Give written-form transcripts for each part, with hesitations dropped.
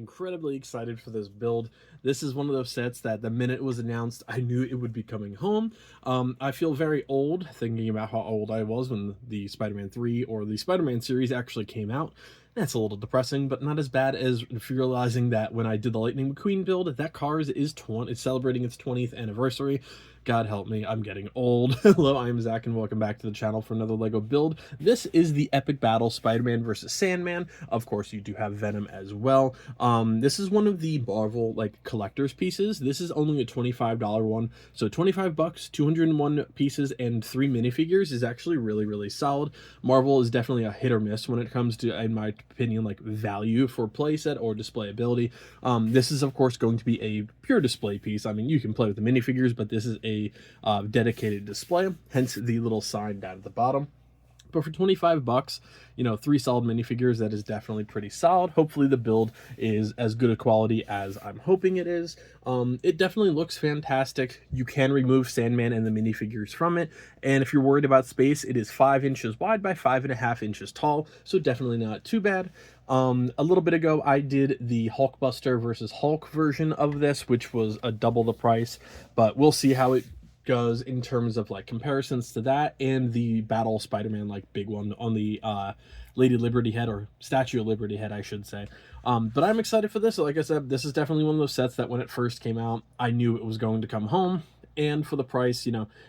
incredibly excited for this build. This is one of those sets that the minute it was announced, I knew it would be coming home. I feel very old thinking about how old I was when the Spider-Man 3 or the Spider-Man series actually came out. That's a little depressing, but not as bad as realizing that when I did the Lightning McQueen build, that Cars is it's celebrating its 20th anniversary. God help me, I'm getting old. Hello, I'm Zach, and welcome back to the channel for another LEGO build. This is the epic battle Spider-Man versus Sandman. Of course, you do have Venom as well. This is one of the Marvel, collector's pieces. This is only a $25 one, so 25 bucks, 201 pieces, and 3 minifigures is actually really, really solid. Marvel is definitely a hit or miss when it comes to, in my opinion, value for playset or display ability. This is, of course, going to be a pure display piece. I mean, you can play with the minifigures, but this is a dedicated display, hence the little sign down at the bottom. But for 25 bucks, 3 solid minifigures, that is definitely pretty solid. Hopefully the build is as good a quality as I'm hoping it is. It definitely looks fantastic. You can remove Sandman and the minifigures from it. And if you're worried about space, it is 5 inches wide by 5.5 inches tall. So definitely not too bad. A little bit ago, I did the Hulkbuster versus Hulk version of this, which was a double the price, but we'll see how it goes in terms of comparisons to that and the Battle Spider-Man big one on the Lady Liberty head, or Statue of Liberty head, I should say. But I'm excited for this. Like I said, this is definitely one of those sets that when it first came out, I knew it was going to come home. And for the price,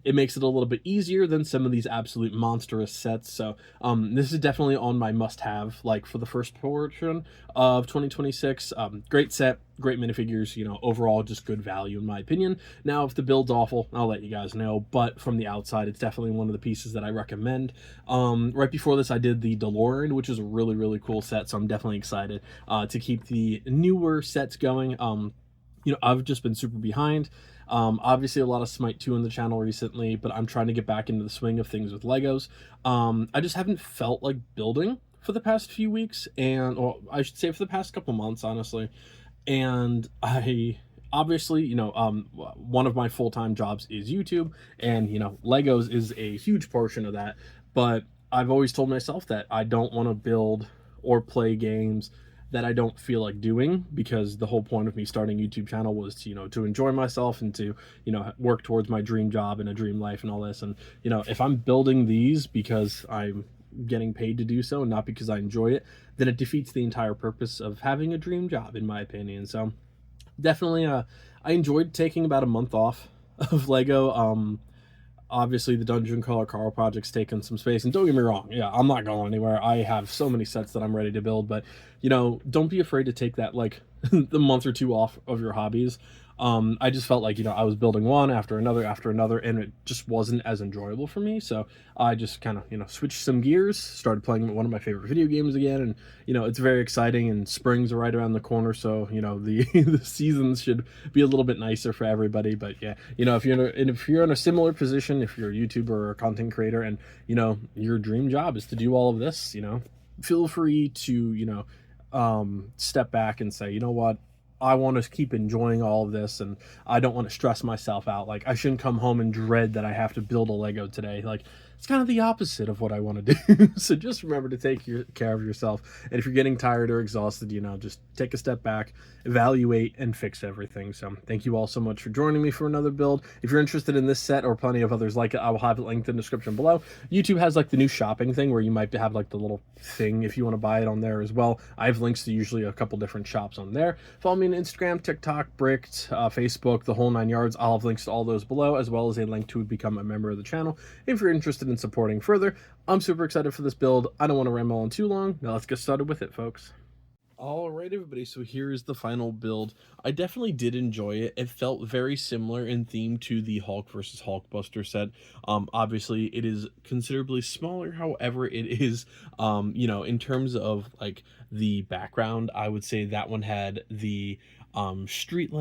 it makes it a little bit easier than some of these absolute monstrous sets. So this is definitely on my must-have, for the first portion of 2026. Great set, great minifigures, overall just good value in my opinion. Now, if the build's awful, I'll let you guys know, but from the outside, it's definitely one of the pieces that I recommend. Right before this, I did the DeLorean, which is a really, really cool set, so I'm definitely excited to keep the newer sets going. I've just been super behind. Obviously a lot of Smite 2 on the channel recently, but I'm trying to get back into the swing of things with Legos. I just haven't felt like building for the past few weeks, or I should say for the past couple months, honestly. And I obviously, one of my full-time jobs is YouTube, and, Legos is a huge portion of that. But I've always told myself that I don't want to build or play games that I don't feel like doing, because the whole point of me starting a YouTube channel was to, to enjoy myself and to, work towards my dream job and a dream life and all this. And, if I'm building these because I'm getting paid to do so and not because I enjoy it, then it defeats the entire purpose of having a dream job, in my opinion. So definitely, I enjoyed taking about a month off of Lego. Obviously the Dungeon Crawler Carl project's taken some space, and don't get me wrong, yeah, I'm not going anywhere. I have so many sets that I'm ready to build, but don't be afraid to take that the month or two off of your hobbies. I just felt I was building one after another, and it just wasn't as enjoyable for me. So I just kind of, switched some gears, started playing one of my favorite video games again. And, it's very exciting, and spring's right around the corner. So, the, the seasons should be a little bit nicer for everybody. But yeah, if you're in a similar position, if you're a YouTuber or a content creator, and, your dream job is to do all of this, feel free to, step back and say, you know what? I want to keep enjoying all of this, and I don't want to stress myself out. I shouldn't come home and dread that I have to build a Lego today. It's kind of the opposite of what I want to do. So just remember to take care of yourself. And if you're getting tired or exhausted, just take a step back, evaluate, and fix everything. So thank you all so much for joining me for another build. If you're interested in this set or plenty of others like it, I will have it linked in the description below. YouTube has the new shopping thing where you might have the little thing if you want to buy it on there as well. I have links to usually a couple different shops on there. Follow me on Instagram, TikTok, Bricked, Facebook, the whole 9 yards. I'll have links to all those below, as well as a link to become a member of the channel if you're interested in supporting further. I'm super excited for this build. I don't want to ramble on too long. Now let's get started with it, folks. All right, everybody, so here's the final build. I definitely did enjoy it. It felt very similar in theme to the Hulk versus Hulkbuster set. Obviously, it is considerably smaller. However, it is, in terms of the background, I would say that one had the street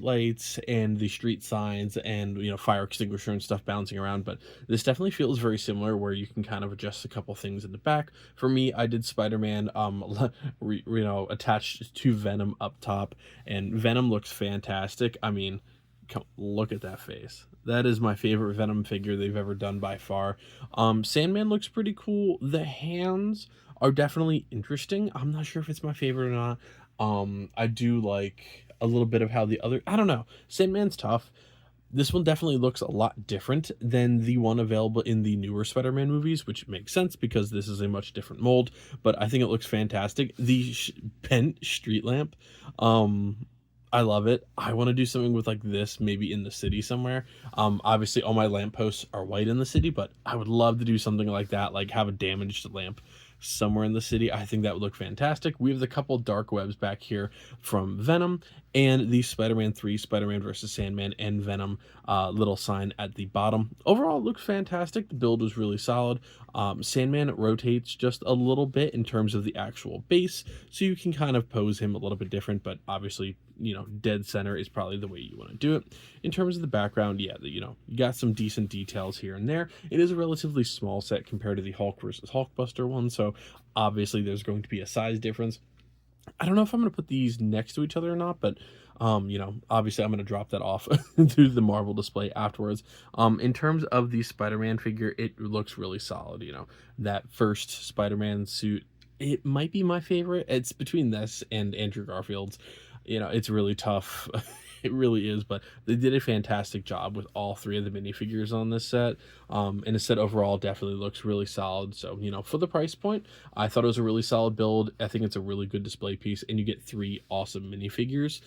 lights and the street signs and fire extinguisher and stuff bouncing around. But this definitely feels very similar, where you can kind of adjust a couple things in the back. For me, I did Spider-Man attached to Venom up top, and Venom looks fantastic. I mean, look at that face. That is my favorite Venom figure they've ever done by far. Sandman looks pretty cool. The hands are definitely interesting. I'm not sure if it's my favorite or not. I do like a little bit of how the other, I don't know, Sandman's tough. This one definitely looks a lot different than the one available in the newer Spider-Man movies, which makes sense because this is a much different mold, but I think it looks fantastic. The bent street lamp, I love it. I want to do something with like this, maybe in the city somewhere. Obviously all my lampposts are white in the city, but I would love to do something like that, like have a damaged lamp somewhere in the city. I think that would look fantastic. We have the couple dark webs back here from Venom and the Spider-Man 3, Spider-Man versus Sandman and Venom little sign at the bottom. Overall, it looks fantastic. The build was really solid. Sandman rotates just a little bit in terms of the actual base, so you can kind of pose him a little bit different, but obviously, dead center is probably the way you want to do it. In terms of the background, yeah, you got some decent details here and there. It is a relatively small set compared to the Hulk versus Hulkbuster one, so obviously there's going to be a size difference. I don't know if I'm going to put these next to each other or not, but obviously I'm going to drop that off through the Marvel display afterwards. In terms of the Spider-Man figure, it looks really solid. That first Spider-Man suit, it might be my favorite. It's between this and Andrew Garfield's. It's really tough. It really is, but they did a fantastic job with all three of the minifigures on this set. And the set overall definitely looks really solid. So, for the price point, I thought it was a really solid build. I think it's a really good display piece, and you get three awesome minifigures.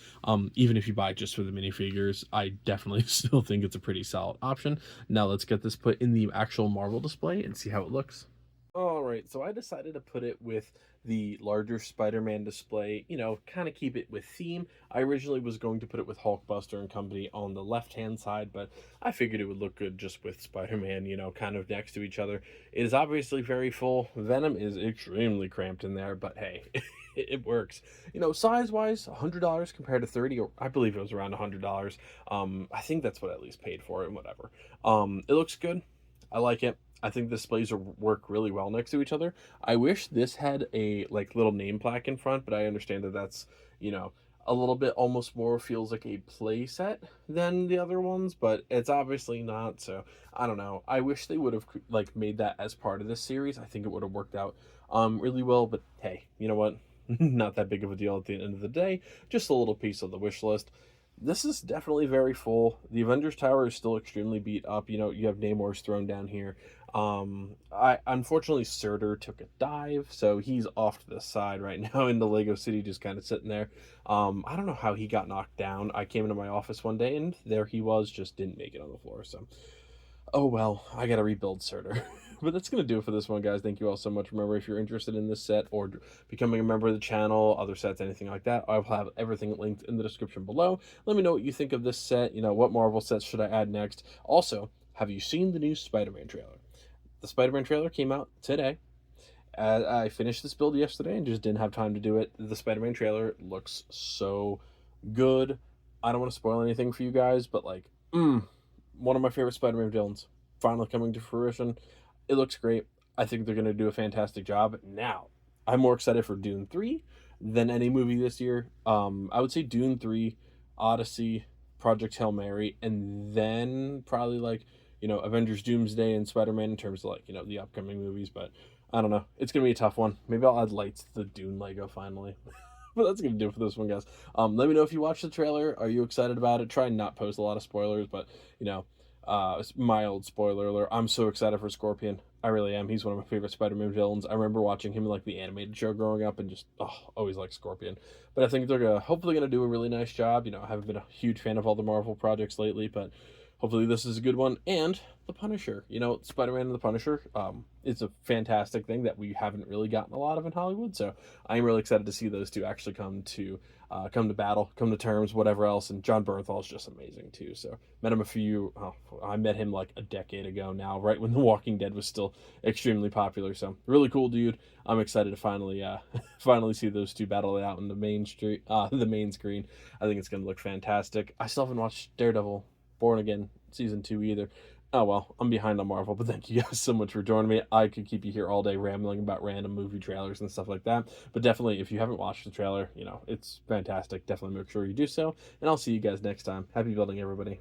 Even if you buy it just for the minifigures, I definitely still think it's a pretty solid option. Now let's get this put in the actual Marvel display and see how it looks. All right, so I decided to put it with the larger Spider-Man display, kind of keep it with theme. I originally was going to put it with Hulkbuster and company on the left-hand side, but I figured it would look good just with Spider-Man, kind of next to each other. It is obviously very full. Venom is extremely cramped in there, but hey, it works. Size-wise, $100 compared to 30, or I believe it was around $100. I think that's what I at least paid for it and whatever. It looks good. I like it. I think the displays work really well next to each other. I wish this had a like little name plaque in front, but I understand that that's, a little bit almost more feels like a play set than the other ones, but it's obviously not. So I don't know. I wish they would have like made that as part of this series. I think it would have worked out really well, but hey, you know what? Not that big of a deal at the end of the day. Just a little piece of the wish list. This is definitely very full. The Avengers Tower is still extremely beat up. You have Namor's thrown down here. I unfortunately Surtur took a dive, so he's off to the side right now in the Lego City, just kind of sitting there. I don't know how he got knocked down. I came into my office one day and there he was, just didn't make it on the floor. So oh well, I gotta rebuild Surtur. But that's gonna do it for this one, guys. Thank you all so much. Remember, if you're interested in this set or becoming a member of the channel, other sets, anything like that, I'll have everything linked in the description below. Let me know what you think of this set. What Marvel sets should I add next? Also, have you seen the new Spider-Man trailer? The Spider-Man trailer came out today. I finished this build yesterday and just didn't have time to do it. The Spider-Man trailer looks so good. I don't want to spoil anything for you guys, but like, one of my favorite Spider-Man villains finally coming to fruition. It looks great. I think they're going to do a fantastic job. Now, I'm more excited for Dune 3 than any movie this year. I would say Dune 3, Odyssey, Project Hail Mary, and then probably like, Avengers Doomsday and Spider-Man in terms of like, the upcoming movies. But I don't know. It's going to be a tough one. Maybe I'll add lights to the Dune Lego finally. But that's gonna do it for this one, guys. Let me know if you watched the trailer. Are you excited about it? Try and not post a lot of spoilers, but mild spoiler alert. I'm so excited for Scorpion. I really am. He's one of my favorite Spider-Man villains. I remember watching him in like the animated show growing up, and just always liked Scorpion. But I think they're hopefully gonna do a really nice job. I haven't been a huge fan of all the Marvel projects lately, but hopefully this is a good one. And the Punisher, Spider-Man and the Punisher, it's a fantastic thing that we haven't really gotten a lot of in Hollywood. So I'm really excited to see those two actually come to battle, come to terms, whatever else. And John Bernthal is just amazing too. So I met him like a decade ago now, right when The Walking Dead was still extremely popular. So really cool dude. I'm excited to finally finally see those two battle it out in the the main screen. I think it's gonna look fantastic. I still haven't watched Daredevil Born Again season 2 either. Oh well, I'm behind on Marvel, but thank you guys so much for joining me. I could keep you here all day rambling about random movie trailers and stuff like that. But definitely, if you haven't watched the trailer, it's fantastic. Definitely make sure you do so. And I'll see you guys next time. Happy building, everybody.